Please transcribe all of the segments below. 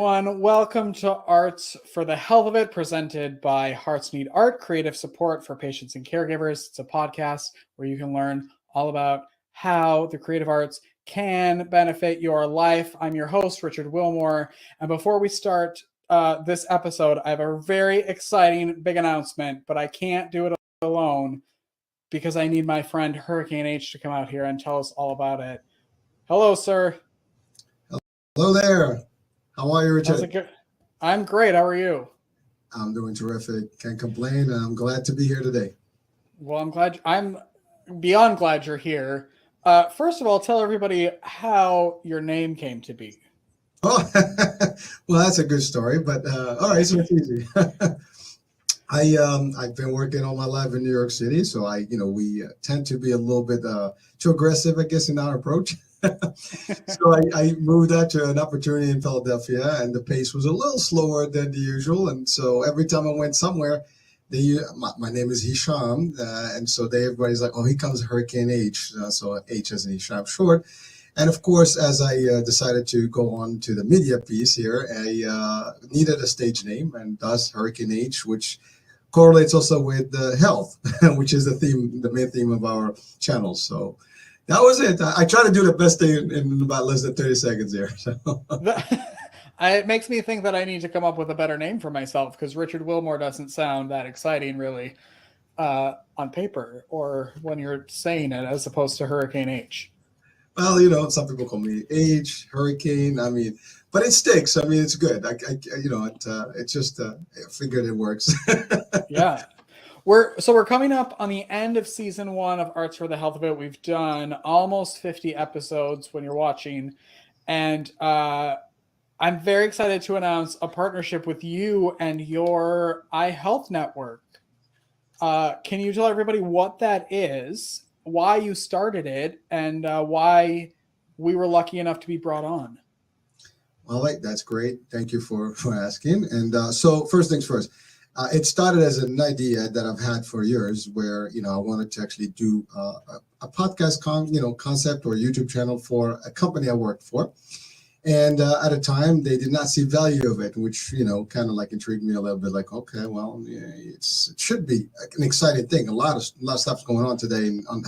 Everyone, welcome to Arts for the Health of It, presented by Hearts Need Art, creative support for patients and caregivers. It's a podcast where you can learn all about how the creative arts can benefit your life. I'm your host, Richard Wilmore, and before we start this episode, I have a very exciting big announcement, but I can't do it alone because I need my friend Hurricane H to come out here and tell us all about it. Hello, sir. Hello there. How are you, Richard? I'm great. How are you? I'm doing terrific. Can't complain. I'm glad to be here today. Well, I'm beyond glad you're here. First of all, tell everybody how your name came to be. Oh, well, that's a good story. But all right, so it's easy. I've been working all my life in New York City, so we tend to be a little bit too aggressive, I guess, in our approach. So I moved out to an opportunity in Philadelphia, and the pace was a little slower than the usual. And so every time I went somewhere, my name is Hisham, and so everybody's like, "Oh, here comes Hurricane H." So H as in Hisham short. And of course, as I decided to go on to the media piece here, I needed a stage name, and thus Hurricane H, which correlates also with health, which is the main theme of our channel. So that was it. I try to do the best thing in about less than 30 seconds here. So. It makes me think that I need to come up with a better name for myself, because Richard Wilmore doesn't sound that exciting, really, on paper or when you're saying it, as opposed to Hurricane H. Well, some people call me H, Hurricane. But it sticks. It's good. It's just I figured it works. Yeah. We're coming up on the end of season 1 of Arts for the Health of It. We've done almost 50 episodes when you're watching, and I'm very excited to announce a partnership with you and your iHealth network. Can you tell everybody what that is, why you started it, and why we were lucky enough to be brought on? Well, that's great. Thank you for asking. And so first things first. It started as an idea that I've had for years, where I wanted to actually do a podcast concept or YouTube channel for a company I worked for, and at a time they did not see value of it, which kind of like intrigued me a little bit. Like, okay, well, yeah, it should be an exciting thing. A lot of stuff's going on today on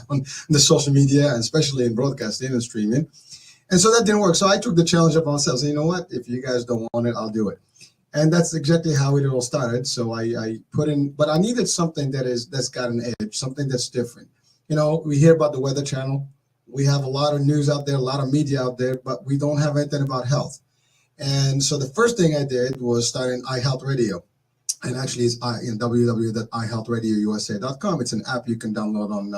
the social media, and especially in broadcasting and streaming, and so that didn't work. So I took the challenge upon myself. So, you know what? If you guys don't want it, I'll do it. And that's exactly how it all started. So I put in, but I needed something that's got an edge, something that's different. We hear about the Weather Channel. We have a lot of news out there, a lot of media out there, but we don't have anything about health. And so the first thing I did was start an iHealth Radio. And actually it's www.ihealthradiousa.com. It's an app you can download on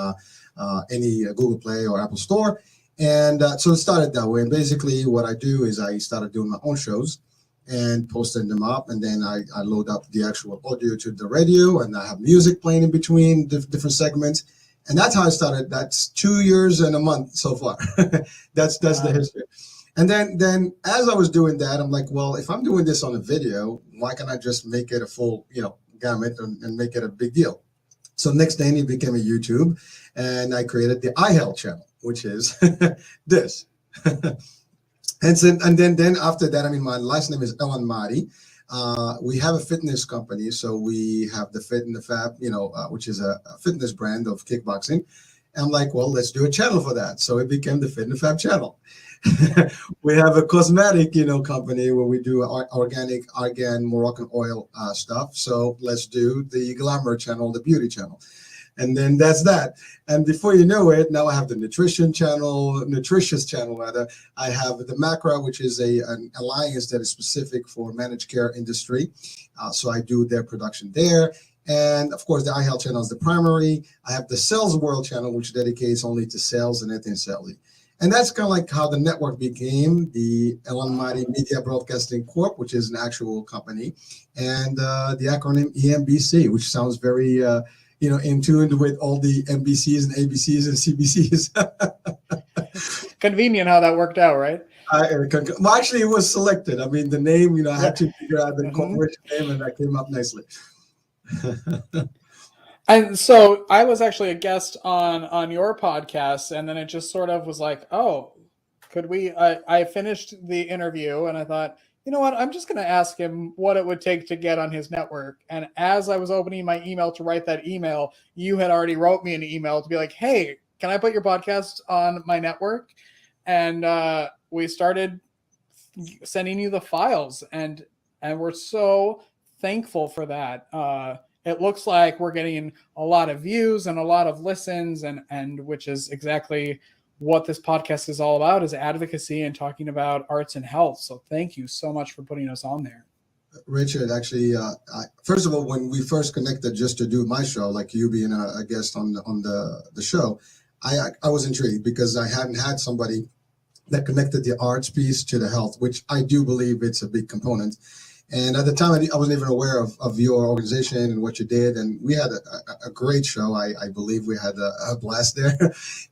any Google Play or Apple Store. And so it started that way. And basically what I do is I started doing my own shows and posting them up, and then I load up the actual audio to the radio, and I have music playing in between different segments, and that's how I started. That's 2 years and a month so far. That's the history. And then as I was doing that, I'm like, well, if I'm doing this on a video, why can't I just make it a full gamut and make it a big deal? So next thing, it became a YouTube, and I created the IHealth Channel, which is this. And then after that, my last name is Eran Thomson. We have a fitness company, so we have the Fit and the Fab, which is a fitness brand of kickboxing. And I'm like, well, let's do a channel for that. So it became the Fit and the Fab channel. We have a cosmetic, company where we do organic argan Moroccan oil stuff. So let's do the glamour channel, the beauty channel. And then that's that. And before you know it, now I have the nutritious channel rather. I have the Macra, which is an alliance that is specific for managed care industry. So I do their production there. And of course, the iHealth channel is the primary. I have the Sales World channel, which dedicates only to sales and anything selling. And that's kind of like how the network became the Eran Thomson Media Broadcasting Corp, which is an actual company, and the acronym EMBC, which sounds very in tune with all the NBCs and ABCs and CBCs. Convenient how that worked out, right? Well, actually, it was selected. The name, I had to figure out the corporation name, and that came up nicely. And so I was actually a guest on your podcast, and then it just sort of was like, oh, could we? I finished the interview and I thought, you know what? I'm just going to ask him what it would take to get on his network. And as I was opening my email to write that email, you had already wrote me an email to be like, hey, can I put your podcast on my network? And we started sending you the files, and we're so thankful for that. It looks like we're getting a lot of views and a lot of listens, and which is exactly what this podcast is all about, is advocacy and talking about arts and health. So thank you so much for putting us on there. Richard, actually, first of all, when we first connected just to do my show, like you being a guest on the show, I was intrigued because I hadn't had somebody that connected the arts piece to the health, which I do believe it's a big component. And at the time, I wasn't even aware of your organization and what you did. And we had a great show. I believe we had a blast there.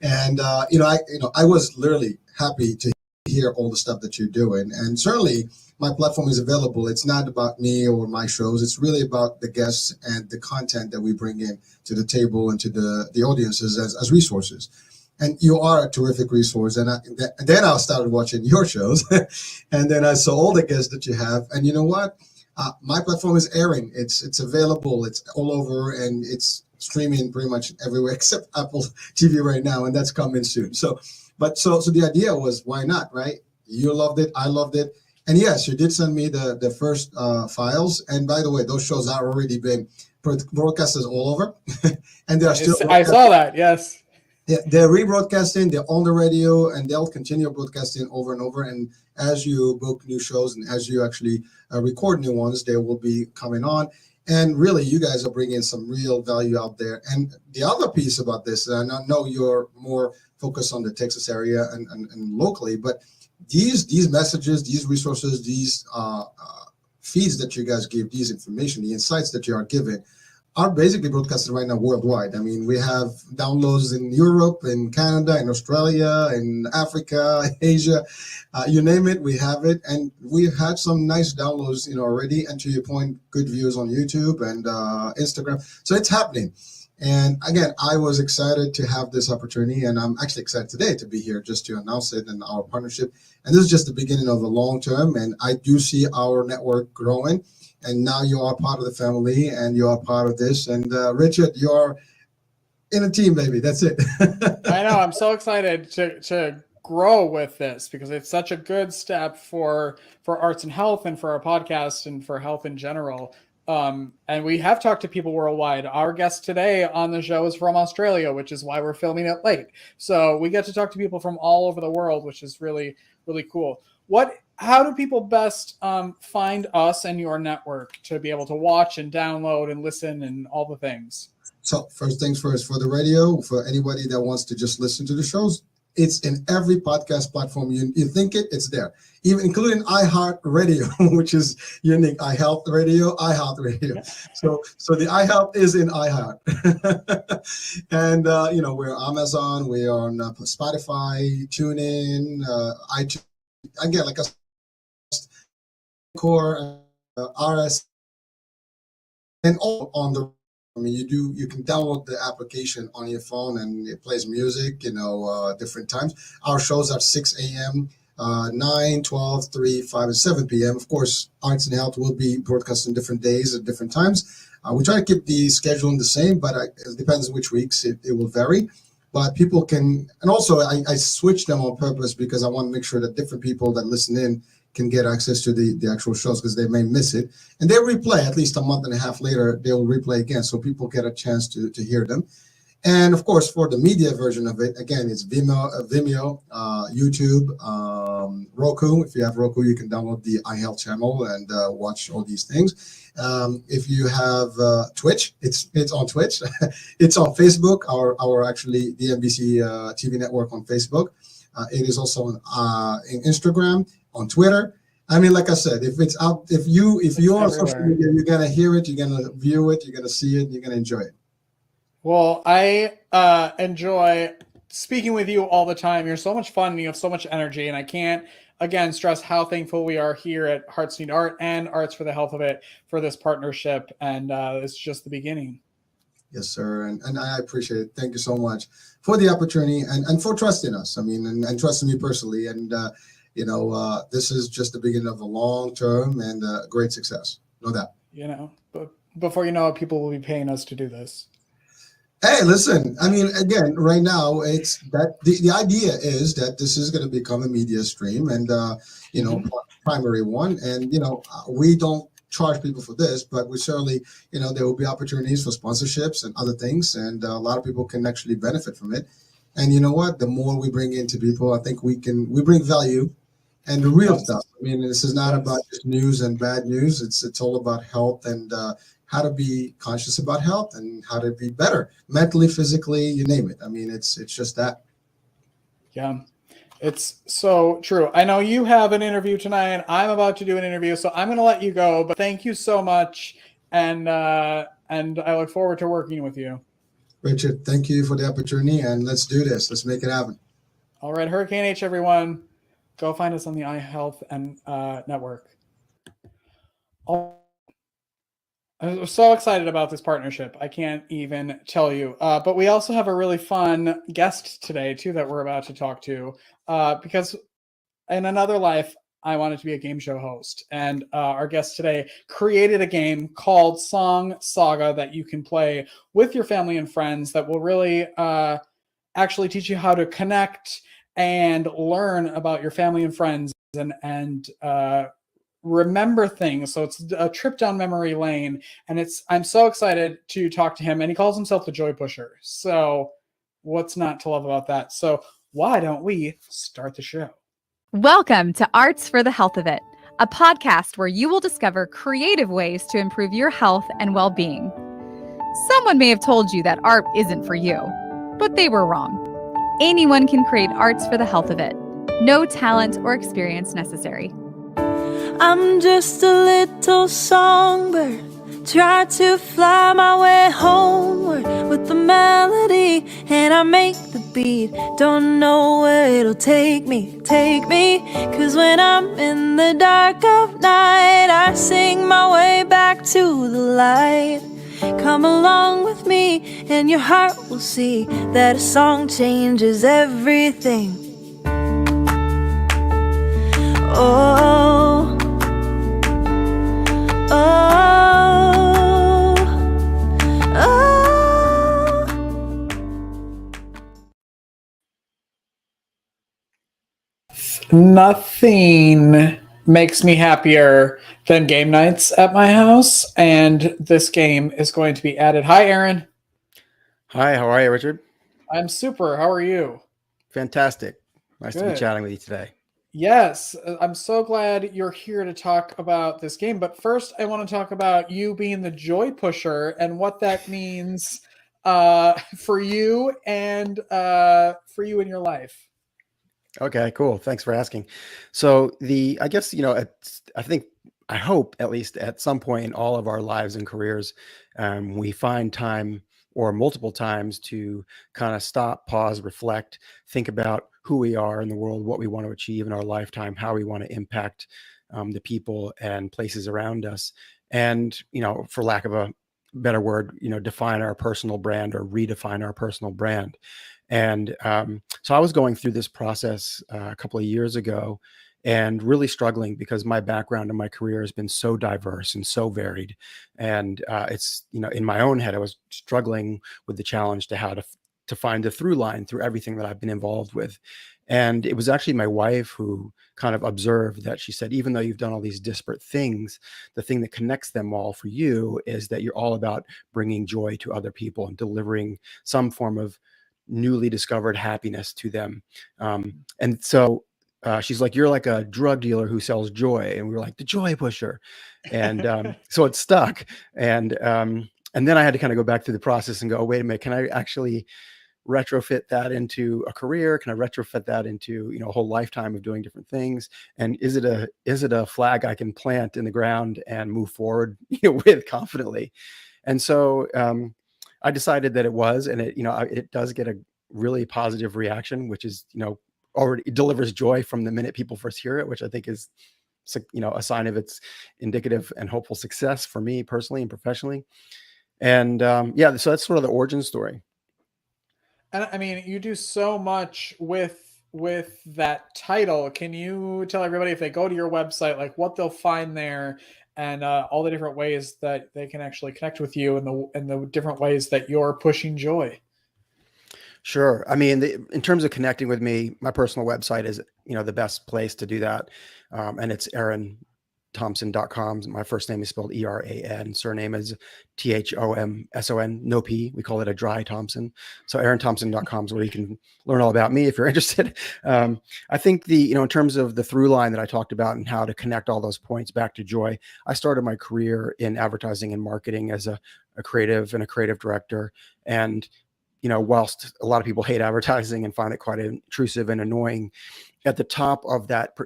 And I was literally happy to hear all the stuff that you're doing. And certainly, my platform is available. It's not about me or my shows. It's really about the guests and the content that we bring in to the table and to the audiences as resources. And you are a terrific resource. And then I started watching your shows, and then I saw all the guests that you have. And you know what? My platform is airing. It's available. It's all over, and it's streaming pretty much everywhere except Apple TV right now, and that's coming soon. So the idea was, why not, right? You loved it. I loved it. And yes, you did send me the first files. And by the way, those shows are already been broadcasted all over, and they are still. I saw that. Yes. They're rebroadcasting, they're on the radio, and they'll continue broadcasting over and over. And as you book new shows and as you actually record new ones, they will be coming on. And really, you guys are bringing some real value out there. And the other piece about this, and I know you're more focused on the Texas area and locally, but these messages, these resources, these feeds that you guys give, these information, the insights that you are giving, are basically broadcasted right now worldwide. I mean, we have downloads in Europe, in Canada, in Australia, in Africa, Asia, you name it, we have it. And we've had some nice downloads, already. And to your point, good views on YouTube and Instagram. So it's happening. And again, I was excited to have this opportunity, and I'm actually excited today to be here just to announce it and our partnership. And this is just the beginning of a long term. And I do see our network growing. And now you are part of the family, and you are part of this. And Richard, you're in a team, baby. That's it. I know. I'm so excited to grow with this, because it's such a good step for arts and health, and for our podcast, and for health in general. And we have talked to people worldwide. Our guest today on the show is from Australia, which is why we're filming it late. So we get to talk to people from all over the world, which is really, really cool. How do people best find us and your network to be able to watch and download and listen and all the things? So first things first, for the radio, for anybody that wants to just listen to the shows, it's in every podcast platform. You think it's there, even including iHeart Radio, which is unique. iHealth Radio. So the iHealth is in iHeart. And we're on Amazon, we're on Spotify, TuneIn, iTunes. Again, like a core, RS, and all on the. I mean, you can download the application on your phone, and it plays music, different times. Our shows are 6 a.m., 9, 12, 3, 5, and 7 p.m. Of course, Arts and Health will be broadcast on different days at different times. We try to keep the scheduling the same, but it depends on which weeks it will vary. But people can, and also I switch them on purpose because I want to make sure that different people that listen in can get access to the actual shows, because they may miss it. And they replay at least a month and a half later, they'll replay again, so people get a chance to hear them. And of course, for the media version of it, again, it's Vimeo, YouTube, Roku. If you have Roku, you can download the iHealth channel and watch all these things. If you have Twitch, it's on Twitch. It's on Facebook, our actually the NBC TV network on Facebook. It is also on Instagram, on Twitter. I mean, like I said, if it's out, if you're on social media, you're gonna hear it, you're gonna view it, you're gonna see it, you're gonna enjoy it. Well, I enjoy speaking with you all the time. You're so much fun, and you have so much energy, and I can't again stress how thankful we are here at Hearts Need Art and Arts for the Health of It for this partnership, and it's just the beginning. Yes, sir. And I appreciate it. Thank you so much for the opportunity and for trusting us. I mean, and trusting me personally. And, this is just the beginning of a long term and great success. No doubt. But before you know it, people will be paying us to do this. Hey, listen, I mean, again, right now, it's that the idea is that this is going to become a media stream and, primary one. And, we don't charge people for this, but we certainly, there will be opportunities for sponsorships and other things. And a lot of people can actually benefit from it. And you know what? The more we bring into people, I think we bring value and the real stuff. I mean, this is not about just news and bad news. It's all about health and how to be conscious about health and how to be better mentally, physically, you name it. I mean, it's just that. Yeah, it's so true. I know you have an interview tonight. I'm about to do an interview, so I'm going to let you go. But thank you so much, and I look forward to working with you. Richard, thank you for the opportunity, and let's do this. Let's make it happen. All right, Hurricane H, everyone. Go find us on the iHealth and network. I'm so excited about this partnership. I can't even tell you. But we also have a really fun guest today, too, that we're about to talk to. Because in another life, I wanted to be a game show host. And our guest today created a game called Song Saga that you can play with your family and friends that will really actually teach you how to connect and learn about your family and friends and remember things. So it's a trip down memory lane, and I'm so excited to talk to him. And he calls himself the Joy Pusher. So what's not to love about that? So why don't we start the show? Welcome to Arts for the Health of It, a podcast where you will discover creative ways to improve your health and well-being. Someone may have told you that art isn't for you, but they were wrong. Anyone can create arts for the health of it. No talent or experience necessary. I'm just a little songbird, try to fly my way homeward with the melody, and I make the beat. Don't know where it'll take me, cause when I'm in the dark of night, I sing my way back to the light. Come along with me, and your heart will see that a song changes everything. Oh, oh, oh. Nothing makes me happier than game nights at my house, and this game is going to be added. Hi, Eran. Hi, how are you, Richard? I'm super. How are you? Fantastic. Nice to Good. be chatting with you today. Yes, I'm so glad you're here to talk about this game. But first, I want to talk about you being the Joy Pusher and what that means for you and for you in your life. Okay, cool. Thanks for asking. So I guess, I hope at least at some point in all of our lives and careers, we find time or multiple times to kind of stop, pause, reflect, think about who we are in the world, what we want to achieve in our lifetime, how we want to impact the people and places around us. And, for lack of a better word, define our personal brand or redefine our personal brand. And so I was going through this process a couple of years ago and really struggling because my background and my career has been so diverse and so varied. And it's, in my own head, I was struggling with the challenge to how to find the through line through everything that I've been involved with. And it was actually my wife who kind of observed that. She said, even though you've done all these disparate things, the thing that connects them all for you is that you're all about bringing joy to other people and delivering some form of newly discovered happiness to them. And so she's like, you're like a drug dealer who sells joy. And we were like, the Joy Pusher. And so it stuck. And then I had to kind of go back through the process and go, oh, wait a minute, can I actually retrofit that into a career? Can I retrofit that into, a whole lifetime of doing different things? And is it a flag I can plant in the ground and move forward with confidently? And so I decided that it was, and it does get a really positive reaction, which is, already it delivers joy from the minute people first hear it, which I think is, a sign of its indicative and hopeful success for me personally and professionally. And yeah, so that's sort of the origin story. And I mean, you do so much with that title. Can you tell everybody, if they go to your website, like what they'll find there, and all the different ways that they can actually connect with you, and the different ways that you're pushing joy? Sure. I mean, in terms of connecting with me, my personal website is, the best place to do that. And it's EranThomson.com. My first name is spelled Eran. Surname is Thomson, no P. We call it a dry Thompson. So EranThomson.com is where you can learn all about me if you're interested. I think in terms of the through line that I talked about and how to connect all those points back to joy, I started my career in advertising and marketing as a creative and a creative director. And whilst a lot of people hate advertising and find it quite intrusive and annoying, at the top of that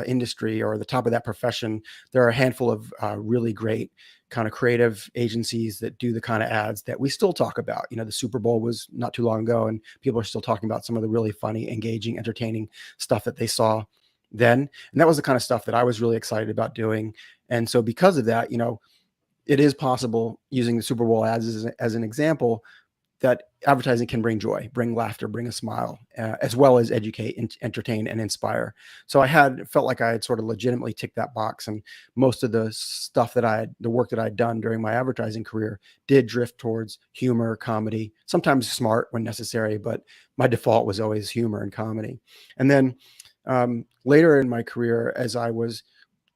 industry, or the top of that profession, there are a handful of really great kind of creative agencies that do the kind of ads that we still talk about. The Super Bowl was not too long ago, and people are still talking about some of the really funny, engaging, entertaining stuff that they saw then. And that was the kind of stuff that I was really excited about doing. And so because of that, it is possible, using the Super Bowl ads as an example, that advertising can bring joy, bring laughter, bring a smile, as well as educate, entertain, and inspire. So I felt like I had sort of legitimately ticked that box. And most of the stuff the work that I'd done during my advertising career did drift towards humor, comedy, sometimes smart when necessary, but my default was always humor and comedy. And then later in my career, as I was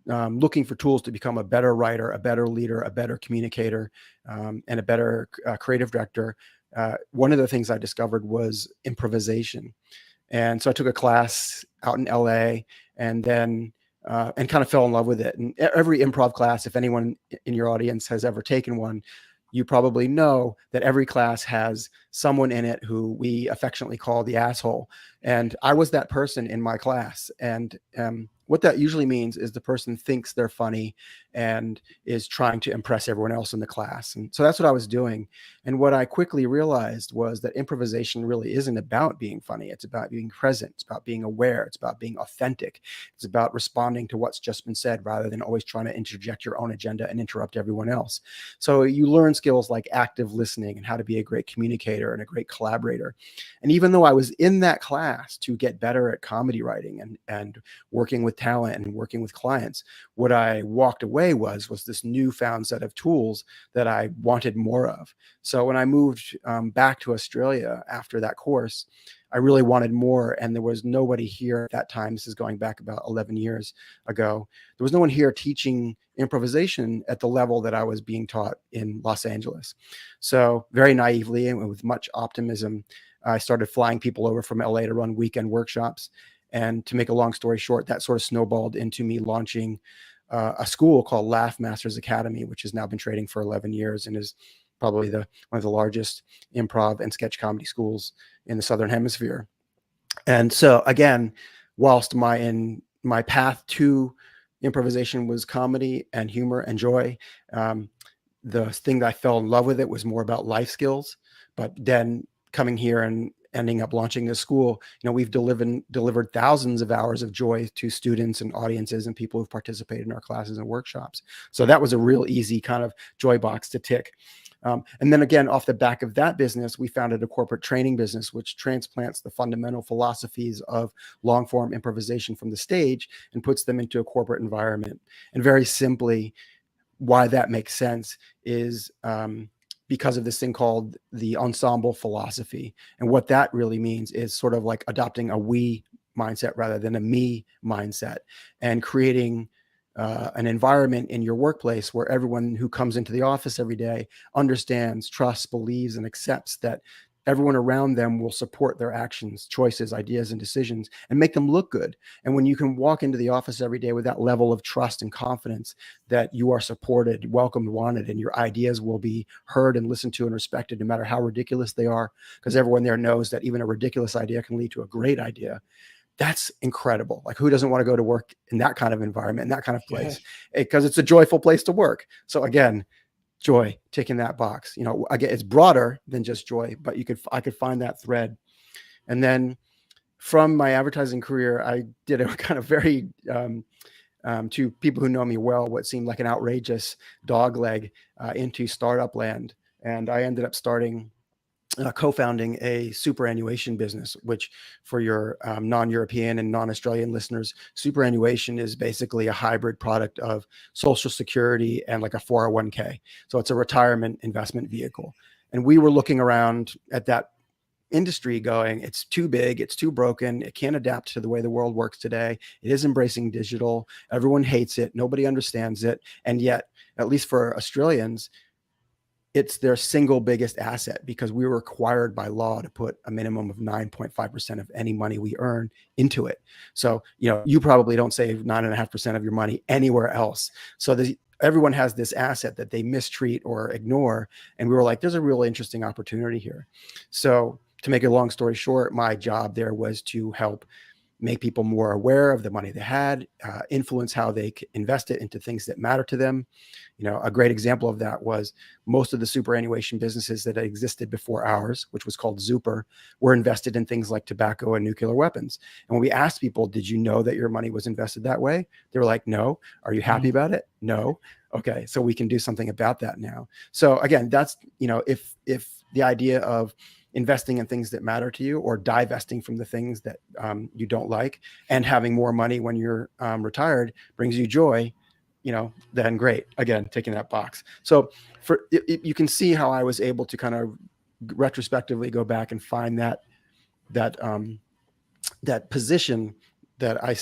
looking for tools to become a better writer, a better leader, a better communicator, and a better creative director, one of the things I discovered was improvisation. And so I took a class out in LA, and then and kind of fell in love with it. And every improv class, if anyone in your audience has ever taken one, you probably know that every class has someone in it who we affectionately call the asshole. And I was that person in my class. And what that usually means is the person thinks they're funny and is trying to impress everyone else in the class. And so that's what I was doing. And what I quickly realized was that improvisation really isn't about being funny. It's about being present. It's about being aware. It's about being authentic. It's about responding to what's just been said, rather than always trying to interject your own agenda and interrupt everyone else. So you learn skills like active listening and how to be a great communicator and a great collaborator. And even though I was in that class to get better at comedy writing and working with talent and working with clients, what I walked away was this newfound set of tools that I wanted more of. So when I moved back to Australia after that course, I really wanted more. And there was nobody here at that time. This is going back about 11 years ago. There was no one here teaching improvisation at the level that I was being taught in Los Angeles. So very naively and with much optimism, I started flying people over from LA to run weekend workshops. And to make a long story short, that sort of snowballed into me launching a school called Laugh Masters Academy, which has now been trading for 11 years and is probably one of the largest improv and sketch comedy schools in the Southern Hemisphere. And so again, whilst my path to improvisation was comedy and humor and joy, the thing that I fell in love with it was more about life skills. But then coming here and ending up launching this school, we've delivered thousands of hours of joy to students and audiences and people who've participated in our classes and workshops. So that was a real easy kind of joy box to tick. And then again, off the back of that business, we founded a corporate training business, which transplants the fundamental philosophies of long form improvisation from the stage and puts them into a corporate environment. And very simply, why that makes sense is because of this thing called the ensemble philosophy. And what that really means is sort of like adopting a we mindset rather than a me mindset, and creating an environment in your workplace where everyone who comes into the office every day understands, trusts, believes, and accepts that everyone around them will support their actions, choices, ideas, and decisions and make them look good. And when you can walk into the office every day with that level of trust and confidence that you are supported, welcomed, wanted, and your ideas will be heard and listened to and respected, no matter how ridiculous they are, because everyone there knows that even a ridiculous idea can lead to a great idea. That's incredible. Like, who doesn't want to go to work in that kind of environment, in that kind of place? Because it's a joyful place to work. So again, joy, ticking that box. Again, it's broader than just joy, but I could find that thread. And then from my advertising career, I did a kind of very, to people who know me well, what seemed like an outrageous dogleg into startup land. and I ended up co-founding a superannuation business, which for your non-European and non-Australian listeners, superannuation is basically a hybrid product of Social Security and like a 401k. So it's a retirement investment vehicle. And we were looking around at that industry going, it's too big, it's too broken, it can't adapt to the way the world works today. It is embracing digital. Everyone hates it. Nobody understands it. And yet, at least for Australians, it's their single biggest asset, because we were required by law to put a minimum of 9.5% of any money we earn into it. So, you probably don't save 9.5% of your money anywhere else. So everyone has this asset that they mistreat or ignore. And we were like, there's a really interesting opportunity here. So to make a long story short, my job there was to help make people more aware of the money they had, influence how they invest it into things that matter to them. A great example of that was most of the superannuation businesses that existed before ours, which was called Zuper, were invested in things like tobacco and nuclear weapons. And when we asked people, did you know that your money was invested that way? They were like, no. Are you happy about it? No. Okay, so we can do something about that now. So again, that's, if the idea of investing in things that matter to you, or divesting from the things that you don't like, and having more money when you're retired brings you joy, then great. Again, taking that box. So you can see how I was able to kind of retrospectively go back and find that position that I,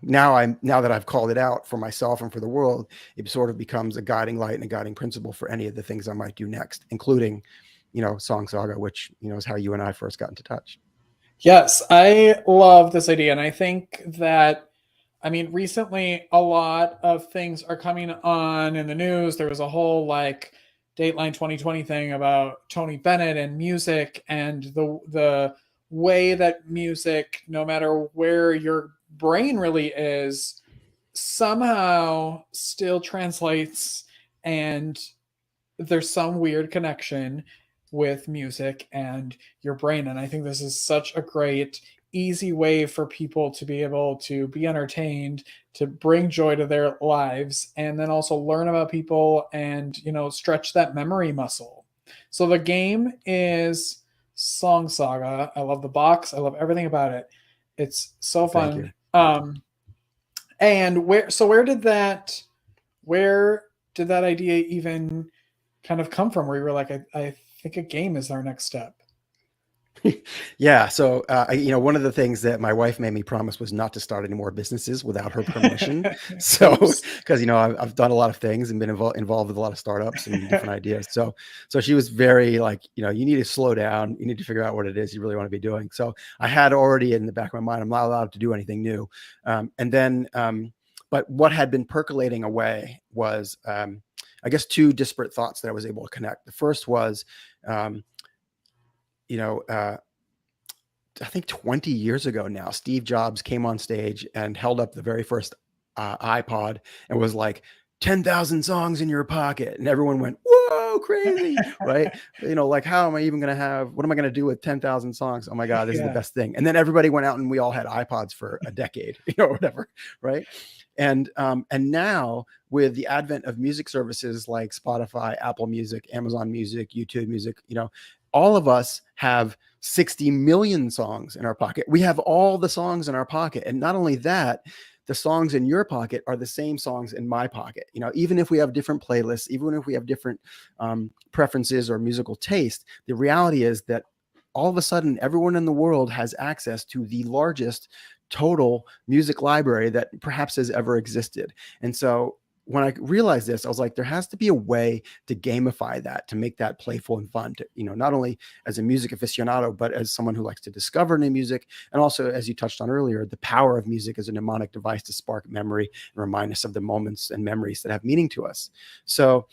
now that I've called it out for myself and for the world, it sort of becomes a guiding light and a guiding principle for any of the things I might do next, including Song Saga, which, is how you and I first got into touch. Yes, I love this idea. And I think that, recently a lot of things are coming on in the news. There was a whole Dateline 2020 thing about Tony Bennett and music, and the way that music, no matter where your brain really is, somehow still translates, and there's some weird connection with music and your brain. And I think this is such a great, easy way for people to be able to be entertained, to bring joy to their lives, and then also learn about people and, stretch that memory muscle. So the game is Song Saga. I love the box. I love everything about it. It's so fun. And where did that idea even kind of come from, where you were like, I think a game is our next step? Yeah. So, one of the things that my wife made me promise was not to start any more businesses without her permission. So, because, I've done a lot of things and been involved with a lot of startups and different ideas. So she was very like, you need to slow down. You need to figure out what it is you really want to be doing. So I had already in the back of my mind, I'm not allowed to do anything new. But what had been percolating away was, I guess, two disparate thoughts that I was able to connect. The first was, I think 20 years ago now, Steve Jobs came on stage and held up the very first iPod and was like, 10,000 songs in your pocket. And everyone went, whoa, crazy, right? How am I even going to what am I going to do with 10,000 songs? Oh my God, this is the best thing. And then everybody went out and we all had iPods for a decade, whatever, right? And now with the advent of music services like Spotify, Apple Music, Amazon Music, YouTube Music, all of us have 60 million songs in our pocket. We have all the songs in our pocket. And not only that, the songs in your pocket are the same songs in my pocket. Even if we have different playlists, even if we have different preferences or musical taste, the reality is that all of a sudden, everyone in the world has access to the largest total music library that perhaps has ever existed. And so when I realized this, I was like, there has to be a way to gamify that, to make that playful and fun, to, not only as a music aficionado, but as someone who likes to discover new music. And also, as you touched on earlier, the power of music as a mnemonic device to spark memory and remind us of the moments and memories that have meaning to us. So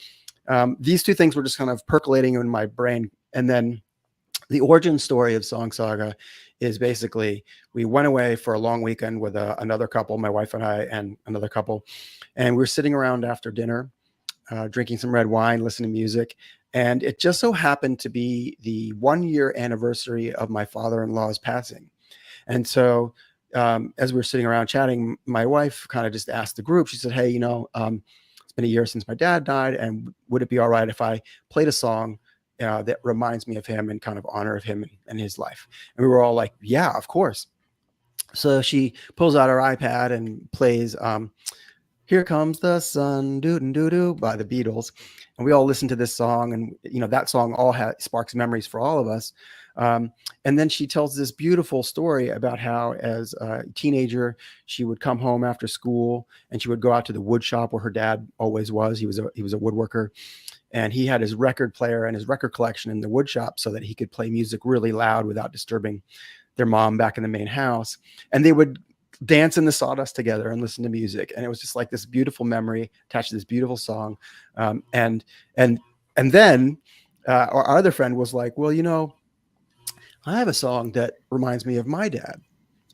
these two things were just kind of percolating in my brain. And then the origin story of Song Saga is basically, we went away for a long weekend with another couple, my wife and I and another couple, and we were sitting around after dinner, drinking some red wine, listening to music. And it just so happened to be the 1-year anniversary of my father-in-law's passing. And so as we were sitting around chatting, my wife kind of just asked the group, she said, hey, it's been a year since my dad died, and would it be all right if I played a song that reminds me of him and kind of honor of him and his life. And we were all like, yeah, of course. So she pulls out her iPad and plays Here Comes the Sun, doo-doo-doo-doo by the Beatles. And we all listen to this song, and that song all sparks memories for all of us. And then she tells this beautiful story about how as a teenager, she would come home after school and she would go out to the wood shop where her dad always was. He was a woodworker, and he had his record player and his record collection in the wood shop so that he could play music really loud without disturbing their mom back in the main house. And they would dance in the sawdust together and listen to music. And it was just like this beautiful memory attached to this beautiful song. And then our other friend was like, well, I have a song that reminds me of my dad.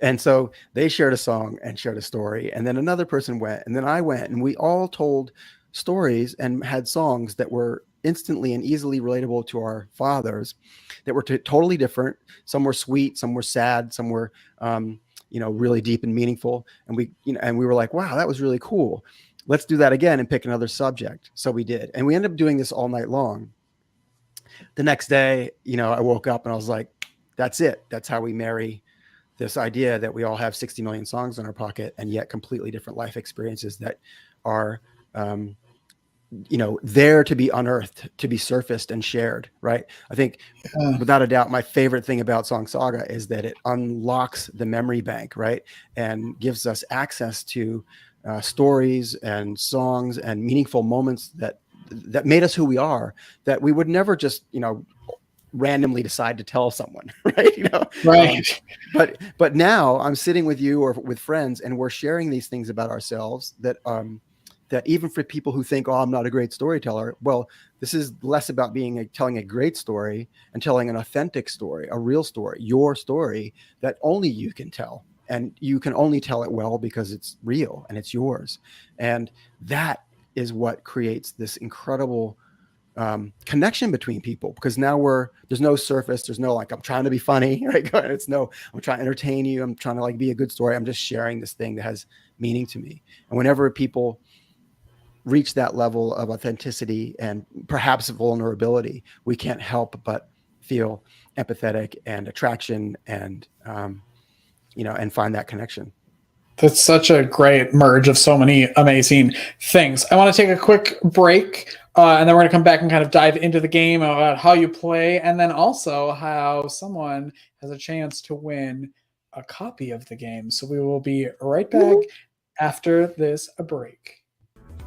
And so they shared a song and shared a story. And then another person went, and then I went, and we all told stories and had songs that were instantly and easily relatable to our fathers that were totally different. Some were sweet, some were sad, some were, really deep and meaningful. And we were like, wow, that was really cool. Let's do that again and pick another subject. So we did. And we ended up doing this all night long. The next day, I woke up and I was like, that's it. That's how we marry this idea that we all have 60 million songs in our pocket and yet completely different life experiences that are, there to be unearthed, to be surfaced and shared. Right. I think without a doubt, my favorite thing about Song Saga is that it unlocks the memory bank, right, and gives us access to stories and songs and meaningful moments that made us who we are, that we would never just, randomly decide to tell someone, right? Right. But now I'm sitting with you or with friends, and we're sharing these things about ourselves that even for people who think, oh, I'm not a great storyteller. Well, this is less about telling a great story and telling an authentic story, a real story, your story that only you can tell. And you can only tell it well because it's real and it's yours. And that is what creates this incredible connection between people, because now there's no surface. There's no, like, I'm trying to be funny, right? It's no, I'm trying to entertain you. I'm trying to be a good story. I'm just sharing this thing that has meaning to me. And whenever people reach that level of authenticity and perhaps vulnerability, we can't help but feel empathetic and attraction and, and find that connection. That's such a great merge of so many amazing things. I want to take a quick break, and then we're going to come back and kind of dive into the game about how you play, and then also how someone has a chance to win a copy of the game. So we will be right back after this break.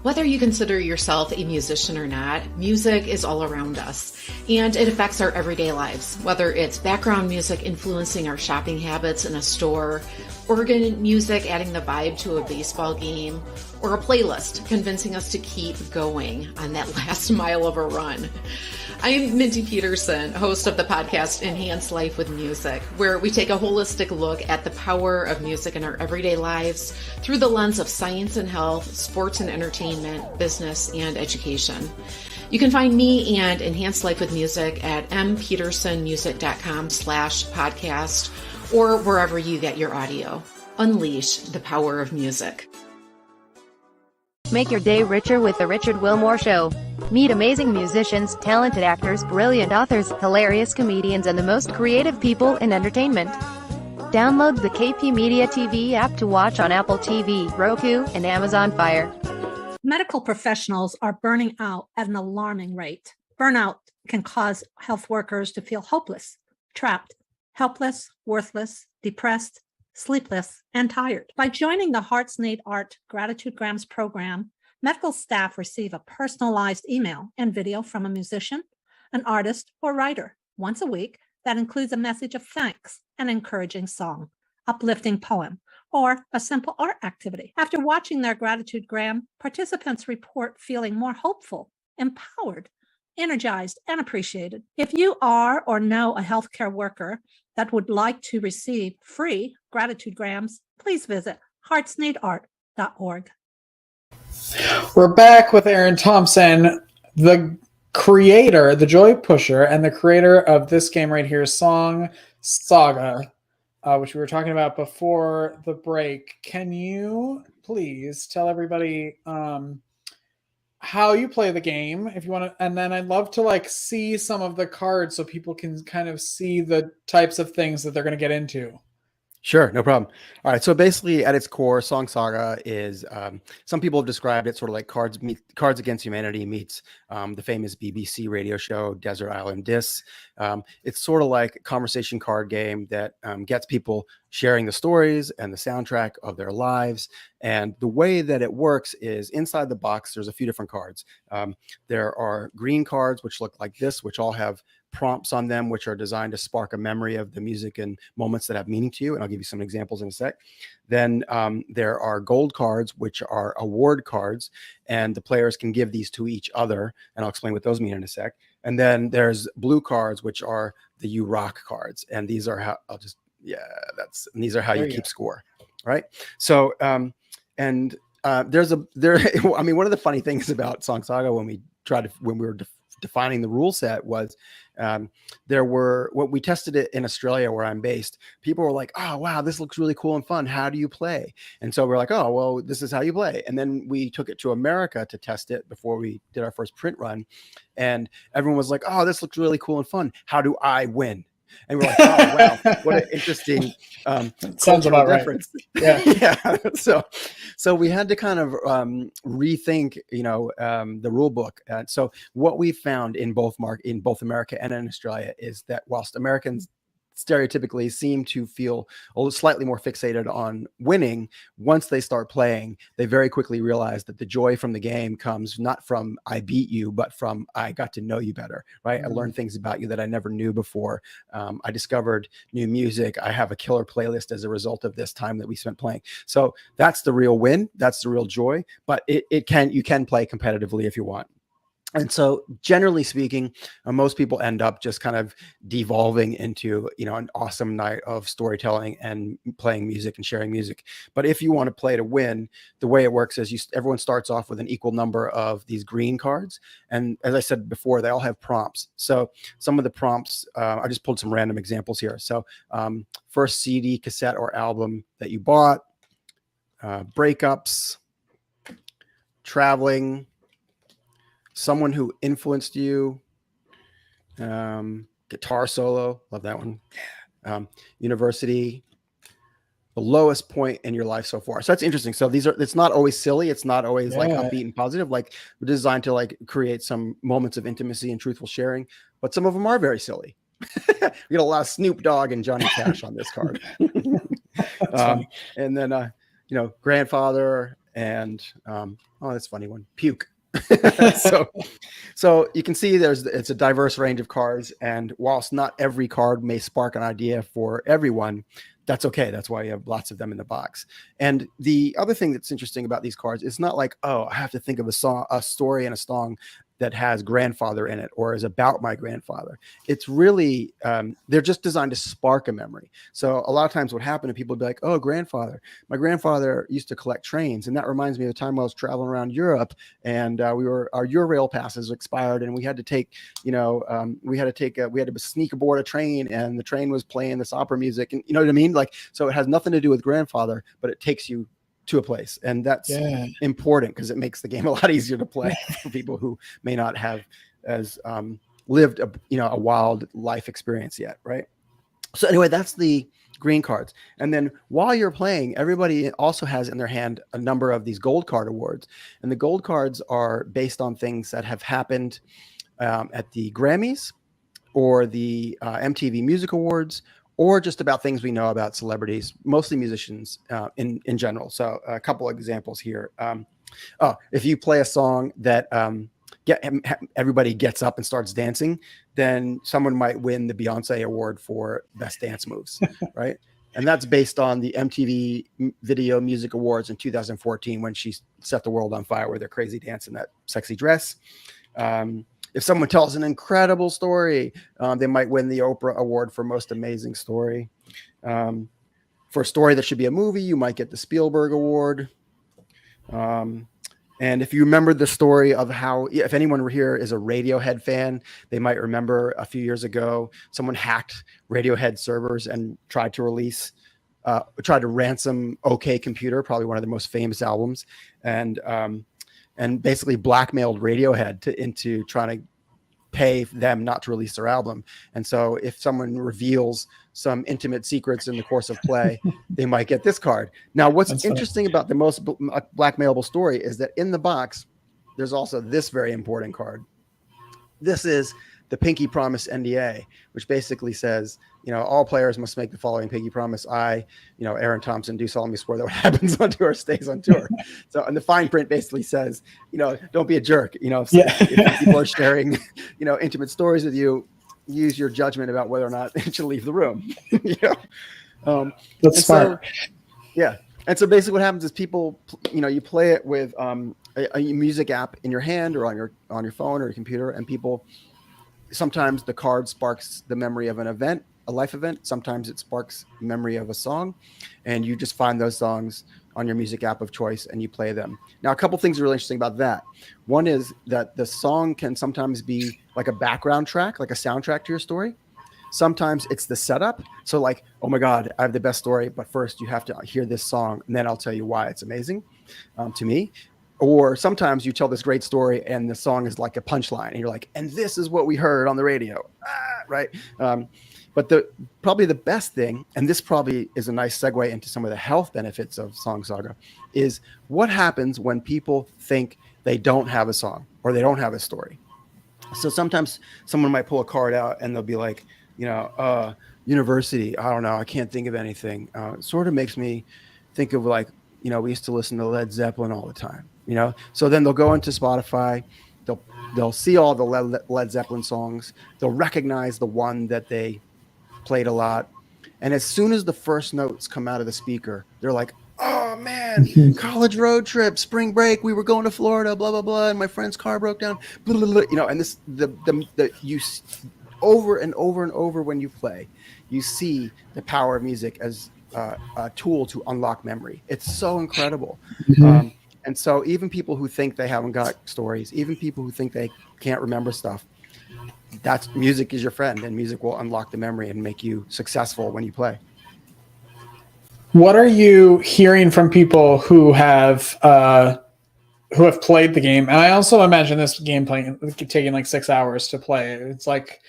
Whether you consider yourself a musician or not, music is all around us, and it affects our everyday lives. Whether it's background music influencing our shopping habits in a store, organ music adding the vibe to a baseball game, or a playlist convincing us to keep going on that last mile of a run. I'm Mindy Peterson, host of the podcast Enhance Life with Music, where we take a holistic look at the power of music in our everyday lives through the lens of science and health, sports and entertainment, business, and education. You can find me and Enhance Life with Music at mpetersonmusic.com/podcast or wherever you get your audio. Unleash the power of music. Make your day richer with The Richard Wilmore Show. Meet amazing musicians, talented actors, brilliant authors, hilarious comedians, and the most creative people in entertainment. Download the KP Media TV app to watch on Apple TV, Roku, and Amazon Fire. Medical professionals are burning out at an alarming rate. Burnout can cause health workers to feel hopeless, trapped, helpless, worthless, depressed, sleepless, and tired. By joining the Hearts Need Art Gratitude Grams program, medical staff receive a personalized email and video from a musician, an artist, or writer once a week that includes a message of thanks, an encouraging song, uplifting poem, or a simple art activity. After watching their gratitude gram, participants report feeling more hopeful, empowered, energized, and appreciated. If you are or know a healthcare worker that would like to receive free gratitude grams, please visit heartsneedart.org. We're back with Eran Thomson, the creator, the joy pusher, and the creator of this game right here, Song Saga, which we were talking about before the break. Can you please tell everybody how you play the game if you want to, and then I'd love to like see some of the cards so people can kind of see the types of things that they're going to get into. Sure, no problem. All right, so basically, at its core, Song Saga is some people have described it sort of like Cards Against Humanity meets the famous BBC radio show Desert Island Discs. It's sort of like a conversation card game that gets people sharing the stories and the soundtrack of their lives. And the way that it works is inside the box, there's a few different cards. There are green cards, which look like this, which all have prompts on them, which are designed to spark a memory of the music and moments that have meaning to you. And I'll give you some examples in a sec. Then there are gold cards, which are award cards, and the players can give these to each other. And I'll explain what those mean in a sec. And then there's blue cards, which are the You Rock cards. And these are how these are how you keep score. Right. So, I mean, one of the funny things about Song Saga when we were defining the rule set was when we tested it in Australia where I'm based, people were like, oh, wow, this looks really cool and fun. How do you play? And so we're like, oh, well, this is how you play. And then we took it to America to test it before we did our first print run. And everyone was like, oh, this looks really cool and fun. How do I win? And we're like, oh, wow, what an interesting Sounds about difference. Right. Yeah. Yeah. So we had to kind of rethink, the rule book. So what we found in both America and in Australia is that whilst Americans stereotypically seem to feel slightly more fixated on winning, once they start playing, they very quickly realize that the joy from the game comes not from I beat you, but from I got to know you better, right? I learned things about you that I never knew before. I discovered new music. I have a killer playlist as a result of this time that we spent playing. So that's the real win. That's the real joy. But you can play competitively if you want. And so generally speaking, most people end up just kind of devolving into, an awesome night of storytelling and playing music and sharing music. But if you want to play to win, the way it works is everyone starts off with an equal number of these green cards. And as I said before, they all have prompts. So some of the prompts, I just pulled some random examples here. So first CD, cassette, or album that you bought, breakups, traveling, someone who influenced you, guitar solo, love that one, university, the lowest point in your life so far. So that's interesting. So it's not always silly. It's not always like upbeat and positive. Like we're designed to like create some moments of intimacy and truthful sharing, but some of them are very silly. We get a lot of Snoop Dogg and Johnny Cash on this card. And then, grandfather and, that's a funny one, puke. So you can see it's a diverse range of cards, and whilst not every card may spark an idea for everyone, that's okay. That's why you have lots of them in the box. And the other thing that's interesting about these cards, it's not like, oh, I have to think of a story and a song that has grandfather in it or is about my grandfather. It's really, they're just designed to spark a memory. So a lot of times what happened to people would be like, oh, my grandfather used to collect trains. And that reminds me of the time I was traveling around Europe and our Eurail passes expired and we had to sneak aboard a train and the train was playing this opera music. And you know what I mean? Like, so it has nothing to do with grandfather, but it takes you to a place, and that's important because it makes the game a lot easier to play for people who may not have as lived a wild life experience yet, right? So anyway, that's the green cards. And then while you're playing, everybody also has in their hand a number of these gold card awards, and the gold cards are based on things that have happened at the Grammys or the MTV Music Awards, or just about things we know about celebrities, mostly musicians in general. So a couple of examples here. If you play a song that everybody gets up and starts dancing, then someone might win the Beyonce award for best dance moves, right? And that's based on the MTV Video Music Awards in 2014 when she set the world on fire with her crazy dance in that sexy dress. If someone tells an incredible story, they might win the Oprah Award for Most Amazing Story. For a story that should be a movie, you might get the Spielberg Award. And if you remember the story of how, if anyone here is a Radiohead fan, they might remember a few years ago, someone hacked Radiohead servers and tried to ransom OK Computer, probably one of the most famous albums. And and basically blackmailed Radiohead into trying to pay them not to release their album. And so if someone reveals some intimate secrets in the course of play, they might get this card. Now, what's That's interesting about the most blackmailable story is that in the box, there's also this very important card. This is the Pinky Promise NDA, which basically says, all players must make the following Pinky Promise. I, Eran Thomson, do solemnly swear that what happens on tour stays on tour. So, and the fine print basically says, don't be a jerk. If people are sharing, intimate stories with you, use your judgment about whether or not they should leave the room. That's smart. Yeah. And so basically what happens is people, you play it with a music app in your hand or on your phone or your computer, and people, sometimes the card sparks the memory of an event, a life event. Sometimes it sparks memory of a song, and you just find those songs on your music app of choice and you play them. Now, a couple things are really interesting about that. One is that the song can sometimes be like a background track, like a soundtrack to your story. Sometimes it's the setup. So like, oh my God, I have the best story, but first you have to hear this song and then I'll tell you why it's amazing to me. Or sometimes you tell this great story and the song is like a punchline and you're like, and this is what we heard on the radio, right? But probably the best thing, and this probably is a nice segue into some of the health benefits of Song Saga, is what happens when people think they don't have a song or they don't have a story. So sometimes someone might pull a card out and they'll be like, university, I don't know, I can't think of anything. Sort of makes me think of like, we used to listen to Led Zeppelin all the time, So then they'll go into Spotify, they'll see all the Led Zeppelin songs, they'll recognize the one that they played a lot, and as soon as the first notes come out of the speaker, they're like, oh man, college road trip, spring break, we were going to Florida, blah blah blah, and my friend's car broke down, blah, blah, blah. And this you over and over and over when you play, you see the power of music as a tool to unlock memory. It's so incredible. And so even people who think they haven't got stories, even people who think they can't remember stuff, that's music is your friend, and music will unlock the memory and make you successful when you play. What are you hearing from people who have played the game? And I also imagine this game taking like 6 hours to play. It's like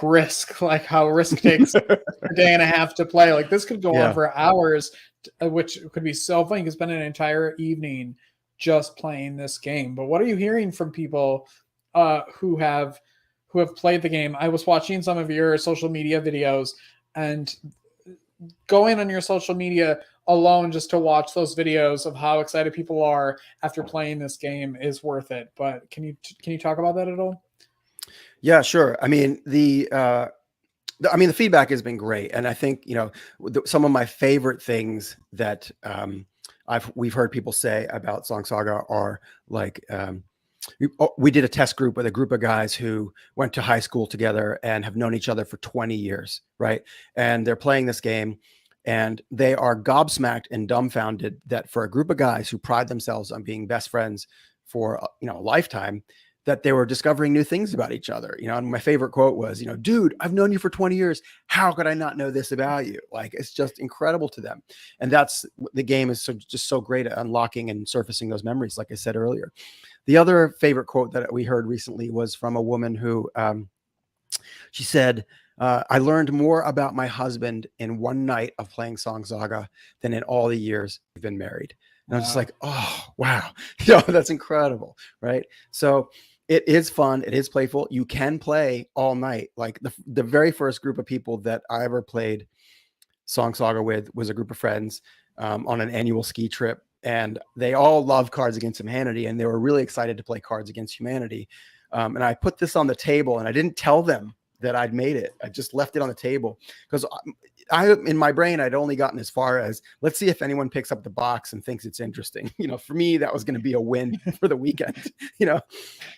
Risk, like how Risk takes a day and a half to play. Like this could go on for hours, which could be so fun. You could spend an entire evening just playing this game. But what are you hearing from people who have played the game? I was watching some of your social media videos, and going on your social media alone just to watch those videos of how excited people are after playing this game is worth it. But can you talk about that at all? Yeah, sure. I mean, the feedback has been great, and I think some of my favorite things that we've heard people say about Song Saga are like, we did a test group with a group of guys who went to high school together and have known each other for 20 years, right? And they're playing this game, and they are gobsmacked and dumbfounded that for a group of guys who pride themselves on being best friends for a lifetime, that they were discovering new things about each other. And my favorite quote was, dude, I've known you for 20 years. How could I not know this about you? Like, it's just incredible to them. And that's, the game is just so great at unlocking and surfacing those memories, like I said earlier. The other favorite quote that we heard recently was from a woman who, she said, I learned more about my husband in one night of playing Song Saga than in all the years we've been married. And I was just like, oh, wow. That's incredible. Right. So it is fun. It is playful. You can play all night. Like the very first group of people that I ever played Song Saga with was a group of friends on an annual ski trip. And they all love Cards Against Humanity, and they were really excited to play Cards Against Humanity. And I put this on the table, and I didn't tell them that I'd made it. I just left it on the table because in my brain, I'd only gotten as far as, let's see if anyone picks up the box and thinks it's interesting. For me, that was going to be a win for the weekend,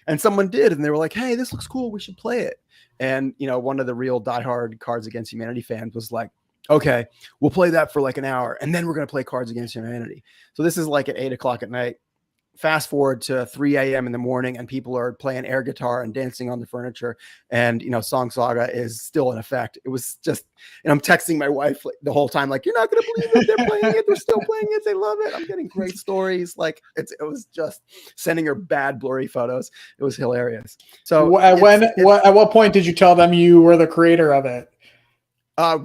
and someone did. And they were like, hey, this looks cool. We should play it. And, one of the real diehard Cards Against Humanity fans was like, okay, we'll play that for like an hour, and then we're going to play Cards Against Humanity. So this is like at 8 o'clock at night. fast forward to 3 a.m. in the morning and people are playing air guitar and dancing on the furniture. And, Song Saga is still in effect. It was just, and I'm texting my wife the whole time, like, you're not going to believe it. They're playing it. They're still playing it. They love it. I'm getting great stories. Like it was just sending her bad blurry photos. It was hilarious. So at what point did you tell them you were the creator of it?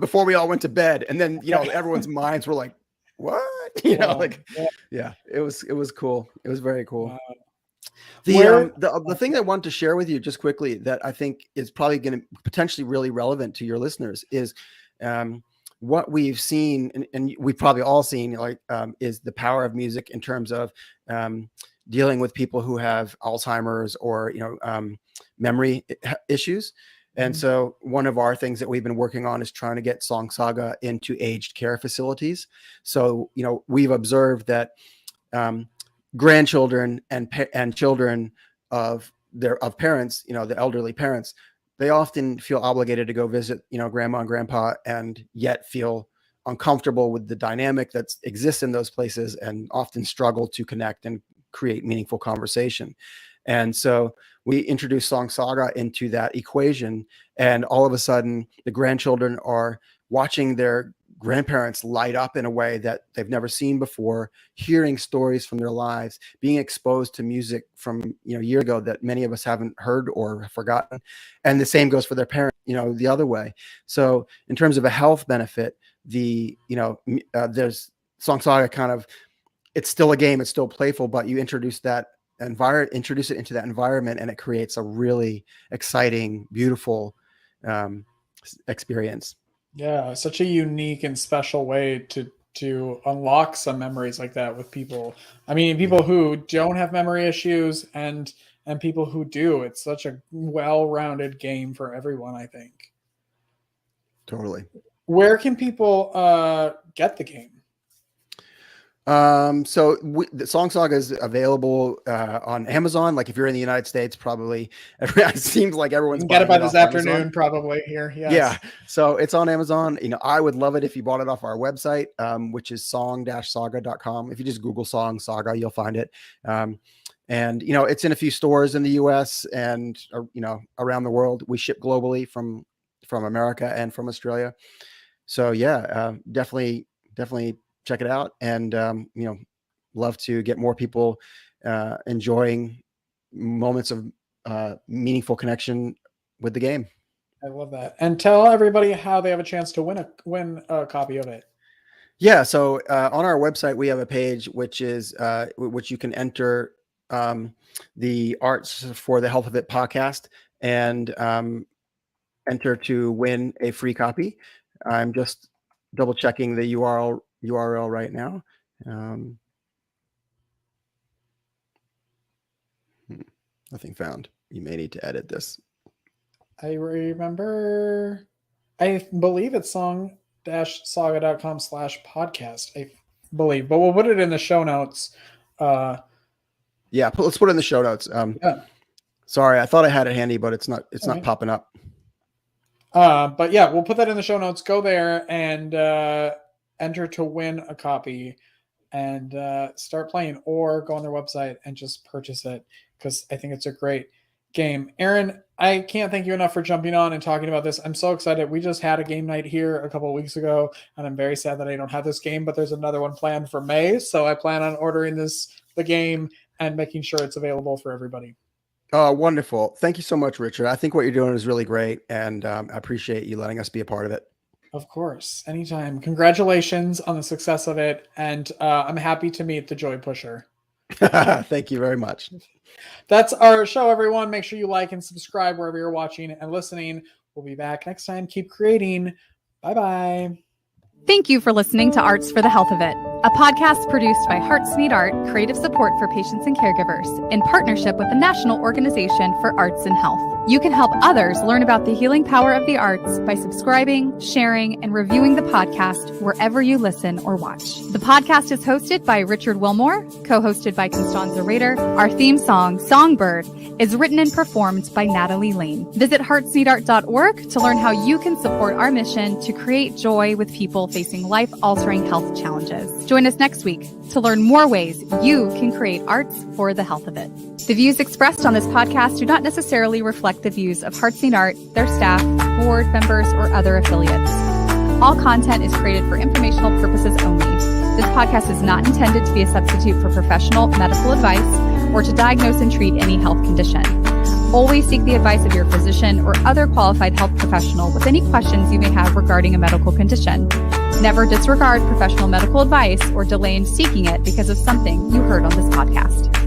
Before we all went to bed. And then, everyone's minds were like, what? Yeah, it was cool. It was very cool. The thing I wanted to share with you just quickly that I think is probably going to potentially really relevant to your listeners is what we've seen, and we've probably all seen, is the power of music in terms of dealing with people who have Alzheimer's or memory issues. And so one of our things that we've been working on is trying to get Song Saga into aged care facilities. So, we've observed that grandchildren and children of parents, the elderly parents, they often feel obligated to go visit, grandma and grandpa, and yet feel uncomfortable with the dynamic that exists in those places and often struggle to connect and create meaningful conversation. And so we introduced Song Saga into that equation, and all of a sudden the grandchildren are watching their grandparents light up in a way that they've never seen before, hearing stories from their lives, being exposed to music from years ago that many of us haven't heard or forgotten. And the same goes for their parents, the other way. So in terms of a health benefit, there's Song Saga kind of, it's still a game, it's still playful, but you introduce it into that environment, and it creates a really exciting, beautiful experience. Yeah, such a unique and special way to unlock some memories like that with people. I mean, people who don't have memory issues and people who do. It's such a well-rounded game for everyone, I think. Totally. Where can people get the game? So the Song Saga is available on Amazon. Like if you're in the United States, probably it seems like everyone's get it by this afternoon, Amazon. probably here. Yes. Yeah. So it's on Amazon. I would love it if you bought it off our website, which is song-saga.com. If you just Google Song Saga, you'll find it. And it's in a few stores in the US and around the world. We ship globally from America and from Australia. So yeah, definitely check it out, and love to get more people enjoying moments of meaningful connection with the game. I love that. And tell everybody how they have a chance to win a copy of it. Yeah, so on our website we have a page which you can enter the Arts for the Health of It podcast and enter to win a free copy. I'm just double checking the URL right now. Nothing found. You may need to edit this. I believe it's song-saga.com/podcast. I believe, but we'll put it in the show notes. Yeah, let's put it in the show notes. Yeah. Sorry, I thought I had it handy, but it's not popping up. But yeah, we'll put that in the show notes. Go there and enter to win a copy and start playing, or go on their website and just purchase it, because I think it's a great game. Eran, I can't thank you enough for jumping on and talking about this. I'm so excited. We just had a game night here a couple of weeks ago, and I'm very sad that I don't have this game, but there's another one planned for May. So I plan on ordering the game and making sure it's available for everybody. Oh, wonderful. Thank you so much, Richard. I think what you're doing is really great, and I appreciate you letting us be a part of it. Of course. Anytime. Congratulations on the success of it. And I'm happy to meet the Joy Pusher. Thank you very much. That's our show, everyone. Make sure you like and subscribe wherever you're watching and listening. We'll be back next time. Keep creating. Bye-bye. Thank you for listening to Arts for the Health of It, a podcast produced by Hearts-Need Art, creative support for patients and caregivers, in partnership with the National Organization for Arts and Health. You can help others learn about the healing power of the arts by subscribing, sharing, and reviewing the podcast wherever you listen or watch. The podcast is hosted by Richard Wilmore, co-hosted by Constanza Rader. Our theme song, Songbird, is written and performed by Natalie Lane. Visit heartsneedart.org to learn how you can support our mission to create joy with people facing life-altering health challenges. Join us next week to learn more ways you can create arts for the health of it. The views expressed on this podcast do not necessarily reflect the views of Hearts Need Art, their staff, board members, or other affiliates. All content is created for informational purposes only. This podcast is not intended to be a substitute for professional medical advice or to diagnose and treat any health condition. Always seek the advice of your physician or other qualified health professional with any questions you may have regarding a medical condition. Never disregard professional medical advice or delay in seeking it because of something you heard on this podcast.